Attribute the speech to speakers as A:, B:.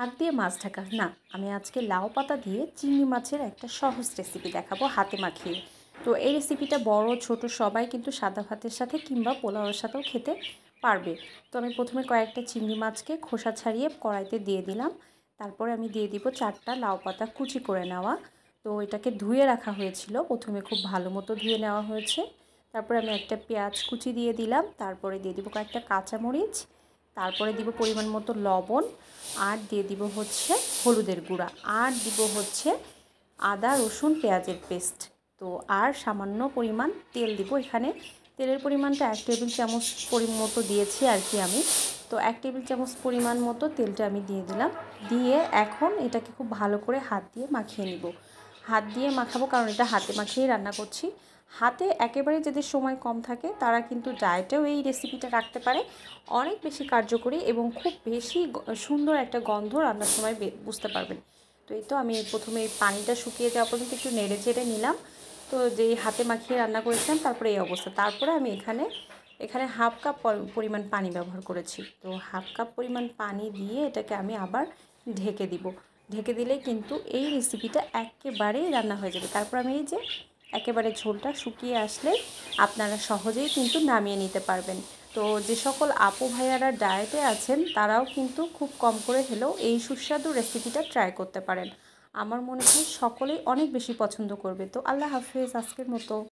A: হাত দিয়ে মাছ ঢাকা না, আমি আজকে লাউ পাতা দিয়ে চিংড়ি মাছের একটা সহজ রেসিপি দেখাবো হাতে মাখিয়ে। তো এই রেসিপিটা বড় ছোট সবাই কিন্তু সাদা ভাতের সাথে কিংবা পোলাওয়ের সাথেও খেতে পারবে। তো আমি প্রথমে কয়েকটা চিংড়ি মাছকে খোসা ছাড়িয়ে কড়াইতে দিয়ে দিলাম। তারপরে আমি দিয়ে দিব 4টা লাউ পাতা কুচি করে নেওয়া। তো এটাকে ধুয়ে রাখা হয়েছিল, প্রথমে খুব ভালো মতো ধুয়ে নেওয়া হয়েছে। তারপরে আমি একটা পেঁয়াজ কুচি দিয়ে দিলাম, তারপরে দিয়ে দিব কয়েকটা কাঁচামরিচ, তারপরে দিব পরিমাণ মতো লবণ, আর দিয়ে দিব হচ্ছে হলুদের গুঁড়া, আর দিব হচ্ছে আদা রসুন পেঁয়াজের পেস্ট। তো আর সামান্য পরিমাণ তেল দিব। এখানে তেলের পরিমাণটা 1 টেবিল চামচ মতো দিয়েছি আর কি আমি। তো 1 টেবিল চামচ পরিমাণ মতো তেলটা আমি দিয়ে দিলাম। দিয়ে এখন এটাকে খুব ভালো করে হাত দিয়ে মাখিয়ে নিব। হাত দিয়ে মাখাবো কারণ এটা হাতে মাখিয়েই রান্না করছি। হাতে একেবারে যাদের সময় কম থাকে তারা কিন্তু ডায়েটেও এই রেসিপিটা রাখতে পারে। অনেক বেশি কার্যকরী এবং খুব বেশি সুন্দর একটা গন্ধ রান্নার সময় বুঝতে পারবেন। তো এই তো আমি প্রথমে এই পানিটা শুকিয়ে যাওয়া পর্যন্ত একটু নেড়ে চেড়ে নিলাম। তো যেই হাতে মাখিয়ে রান্না করেছিলাম তারপরে এই অবস্থা। তারপরে আমি এখানে হাফ কাপ পরিমাণ পানি ব্যবহার করেছি। তো হাফ কাপ পরিমাণ পানি দিয়ে এটাকে আমি আবার ঢেকে দিব। ঢেকে দিলে কিন্তু এই রেসিপিটা একেবারেই রান্না হয়ে যাবে। তারপর আমি এই যে একেবারে ঝোলটা শুকিয়ে আসলে আপনারা সহজেই কিন্তু নামিয়ে নিতে পারবেন। তো যে সকল আপু ভাইয়ারা ডায়েটে আছেন তারাও কিন্তু খুব কম করে হলেও এই সুস্বাদু রেসিপিটা ট্রাই করতে পারেন। আমার মনে হয় সকলেই অনেক বেশি পছন্দ করবে। তো আল্লাহ হাফেজ আজকের মতো।